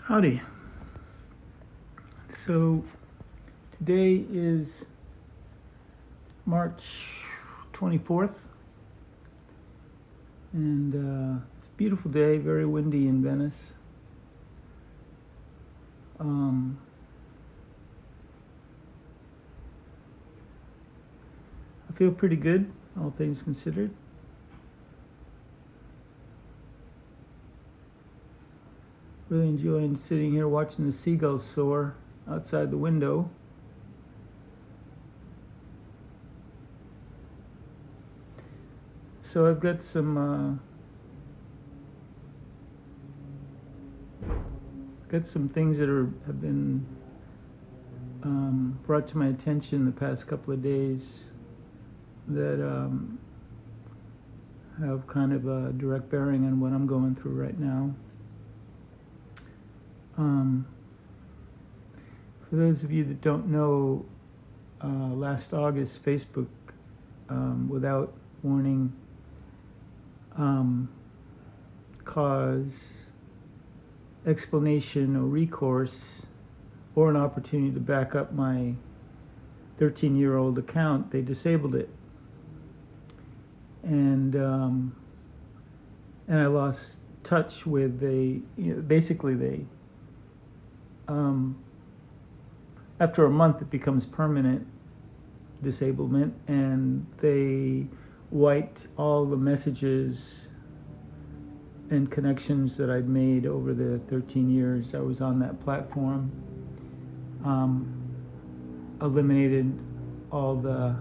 Howdy. So today is March 24th, and it's a beautiful day, very windy in Venice. I feel pretty good, all things considered. Really enjoying sitting here watching the seagulls soar outside the window. So I've got some things that have been brought to my attention the past couple of days that have kind of a direct bearing on what I'm going through right now. For those of you that don't know, last August, Facebook, without warning, cause, explanation, or recourse, or an opportunity to back up my 13-year-old account, they disabled it. And I lost touch with after a month it becomes permanent disablement, and they wiped all the messages and connections that I'd made over the 13 years I was on that platform. Eliminated all the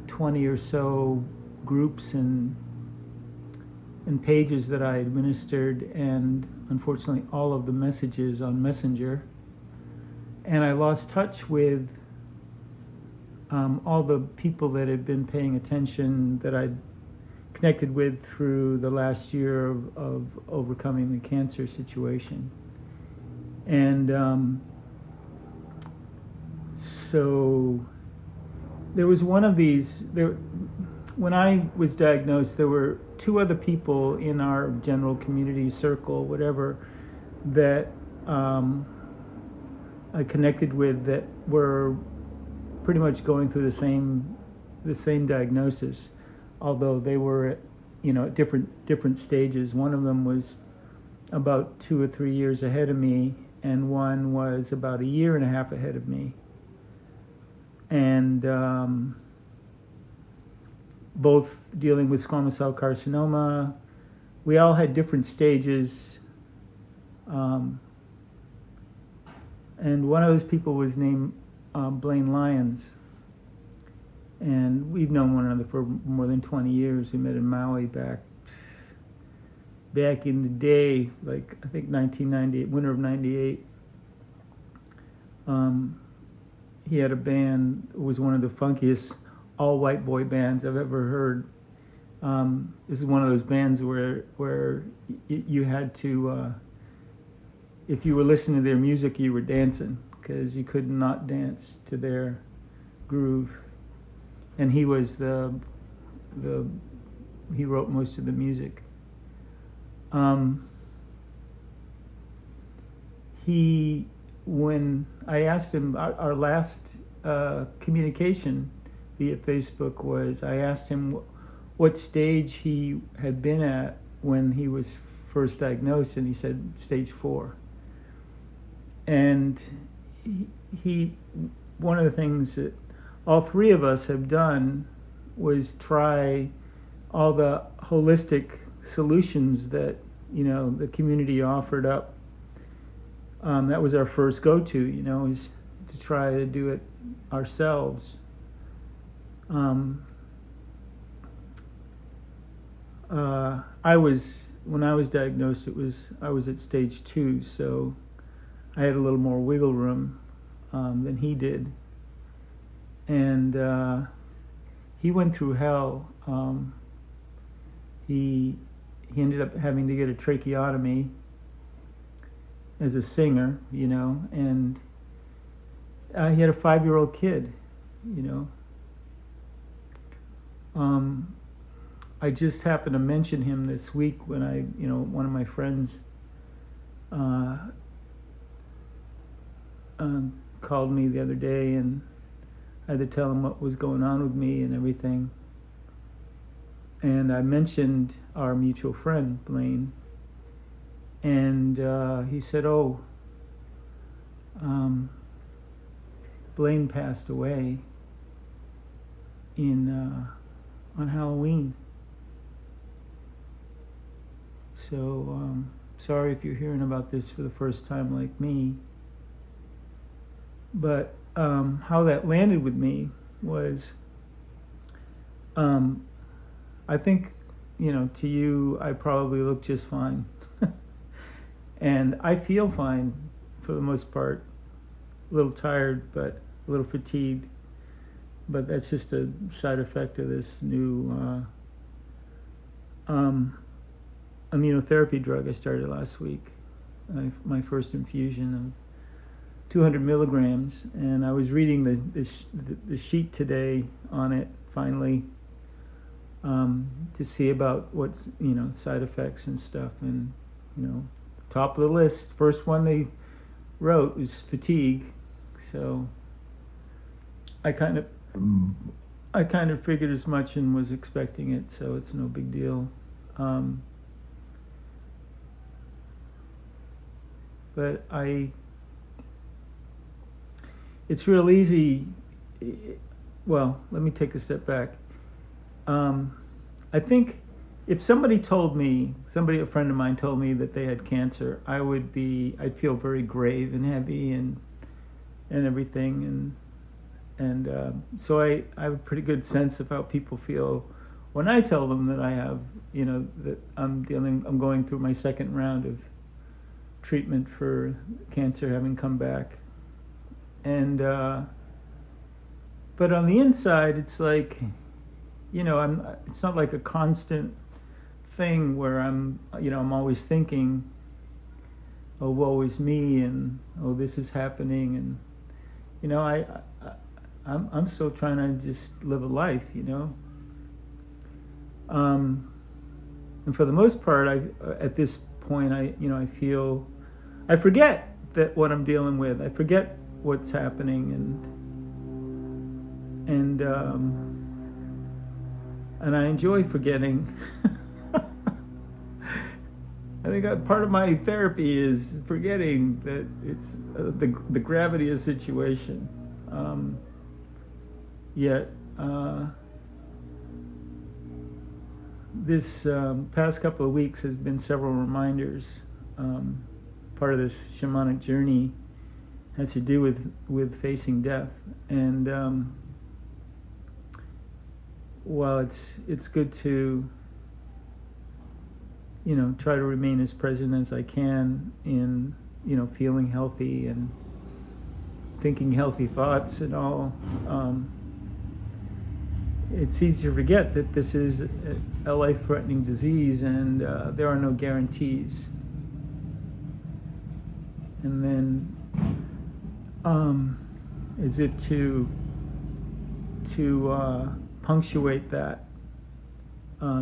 20 or so groups and pages that I administered, and unfortunately all of the messages on Messenger. And I lost touch with all the people that had been paying attention, that I'd connected with through the last year of overcoming the cancer situation. And so there was one of these, when I was diagnosed, there were two other people in our general community circle, whatever, that I connected with that were pretty much going through the same diagnosis, although they were at different stages. One of them was about 2 or 3 years ahead of me, and one was about 1.5 years ahead of me. And both dealing with squamous cell carcinoma. We all had different stages. And one of those people was named Blaine Lyons. And we've known one another for more than 20 years. We met in Maui back in the day, like I think 1998, winter of 98. He had a band. It was one of the funkiest all-white boy bands I've ever heard. This is one of those bands where you had to, if you were listening to their music, you were dancing, because you could not dance to their groove. And he was he wrote most of the music. When I asked him, our last communication via Facebook was, I asked him what stage he had been at when he was first diagnosed, and he said stage 4. And one of the things that all three of us have done was try all the holistic solutions that the community offered up. That was our first go-to, is to try to do it ourselves. When I was diagnosed, I was at stage 2, so I had a little more wiggle room than he did. And he went through hell. He ended up having to get a tracheotomy as a singer, and he had a 5-year-old kid, I just happened to mention him this week when one of my friends called me the other day, and I had to tell him what was going on with me and everything. And I mentioned our mutual friend, Blaine, and he said, "Oh, Blaine passed away on Halloween. So sorry if you're hearing about this for the first time like me." But how that landed with me was, I think, to you, I probably look just fine. And I feel fine for the most part. A little tired, but a little fatigued. But that's just a side effect of this new immunotherapy drug I started last week. My first infusion of 200 milligrams. And I was reading the sheet today on it, finally, to see about what's, side effects and stuff. And, top of the list, first one they wrote was fatigue. So I kind of figured as much and was expecting it, so it's no big deal. But it's real easy. Well, let me take a step back. I think if a friend of mine told me that they had cancer, I'd feel very grave and heavy and everything, and so I have a pretty good sense of how people feel when I tell them that I have, that I'm going through my second round of treatment for cancer having come back. And but on the inside, it's like, it's not like a constant thing where I'm always thinking, oh, woe is me, and oh, this is happening, and I'm still trying to just live a life, and for the most part, at this point, I forget that what I'm dealing with. I forget what's happening, and I enjoy forgetting. I think part of my therapy is forgetting that it's the gravity of the situation. Yet this past couple of weeks has been several reminders. Part of this shamanic journey has to do with facing death, and while it's good to try to remain as present as I can in feeling healthy and thinking healthy thoughts and all, it's easy to forget that this is a life-threatening disease, and there are no guarantees. And then as if to punctuate that,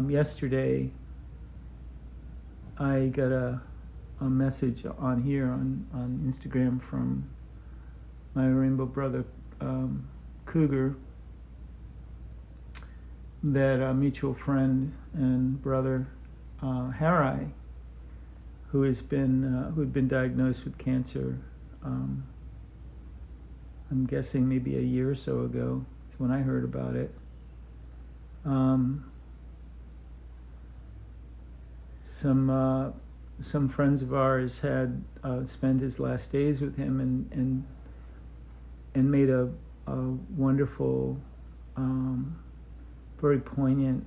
yesterday I got a message on Instagram from my rainbow brother Cougar, that a mutual friend and brother, Harai, who had been diagnosed with cancer, I'm guessing maybe a year or so ago is when I heard about it. Some friends of ours had spent his last days with him and made a wonderful, very poignant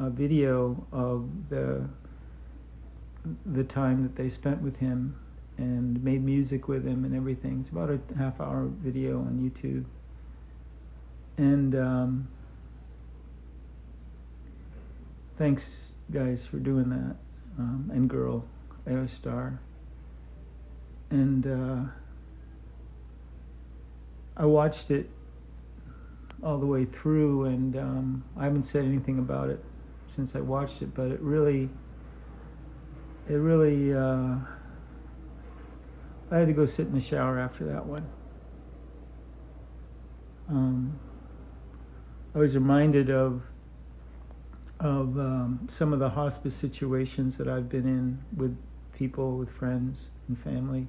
video of the time that they spent with him, and made music with him and everything. It's about a half-hour video on YouTube. And thanks, guys, for doing that, and girl, Aerostar. And I watched it all the way through, and I haven't said anything about it since I watched it, but it really I had to go sit in the shower after that one. I was reminded of some of the hospice situations that I've been in with people, with friends and family,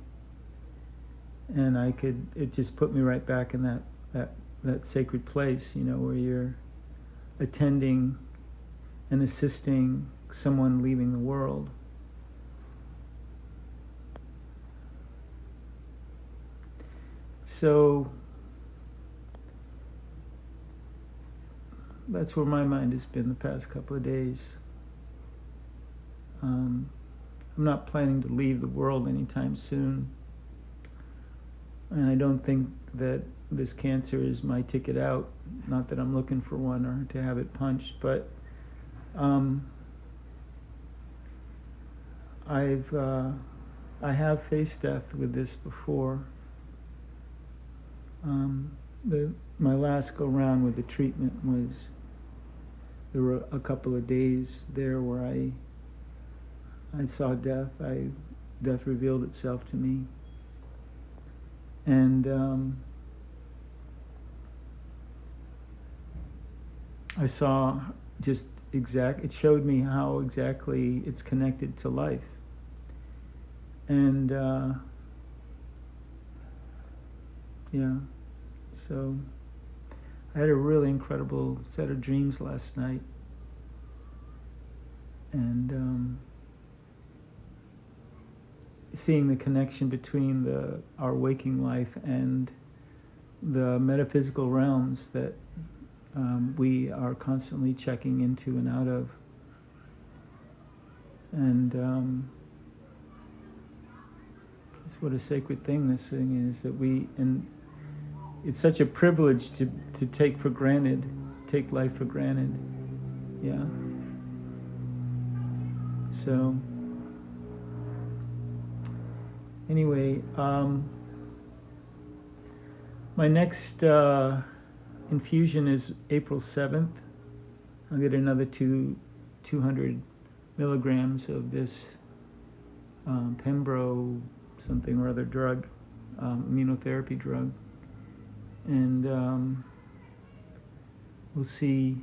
and it just put me right back in that sacred place, where you're attending and assisting someone leaving the world. So that's where my mind has been the past couple of days. I'm not planning to leave the world anytime soon, and I don't think that this cancer is my ticket out. Not that I'm looking for one or to have it punched, but I have faced death with this before. My last go round with the treatment there were a couple of days there where I saw death. Death revealed itself to me, and I saw it showed me how exactly it's connected to life. And so I had a really incredible set of dreams last night, and seeing the connection between our waking life and the metaphysical realms that we are constantly checking into and out of. And it's what a sacred thing this thing is, and it's such a privilege to take life for granted. Yeah. So anyway, my next infusion is April 7th. I'll get another 200 milligrams of this Pembro something or other drug, immunotherapy drug, and we'll see.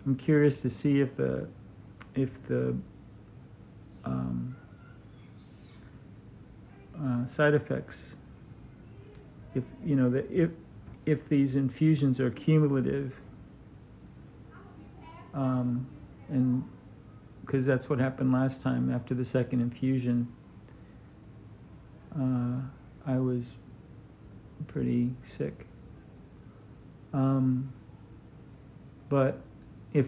I'm curious to see if the side effects, if these infusions are cumulative, and because that's what happened last time. After the second infusion, I was pretty sick. But if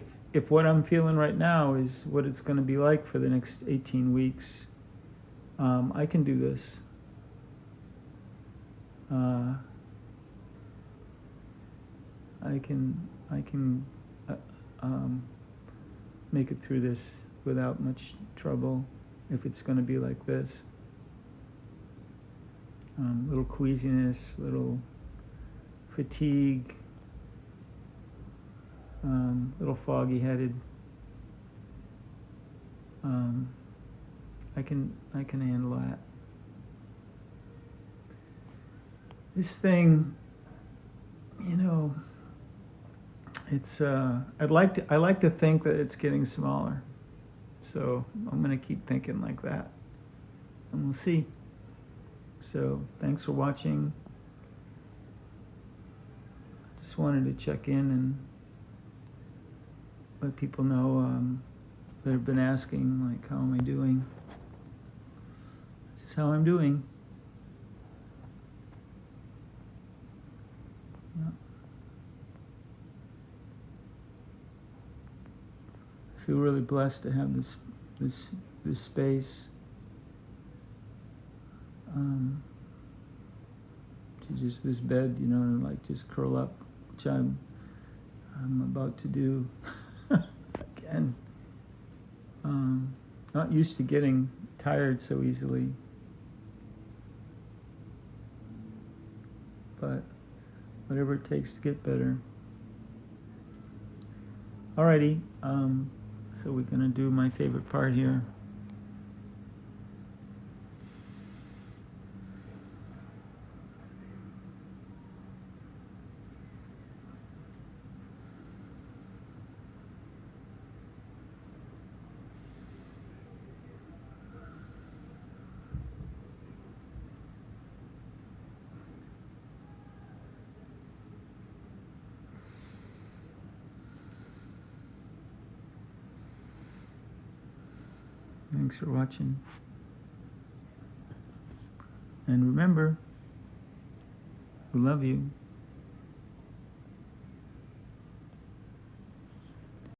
what I'm feeling right now is what it's going to be like for the next 18 weeks, I can do this. I can make it through this without much trouble if it's going to be like this. Little queasiness, little fatigue, little foggy-headed. I can handle that. This thing, it's I like to think that it's getting smaller. So I'm going to keep thinking like that, and we'll see. So thanks for watching. Just wanted to check in and let people know that have been asking, like, how am I doing? This is how I'm doing. Yeah. I feel really blessed to have this space. To just this bed, and like just curl up, which I'm about to do again. Not used to getting tired so easily, but whatever it takes to get better. Alrighty, so we're gonna do my favorite part here. Thanks for watching. And remember, we love you.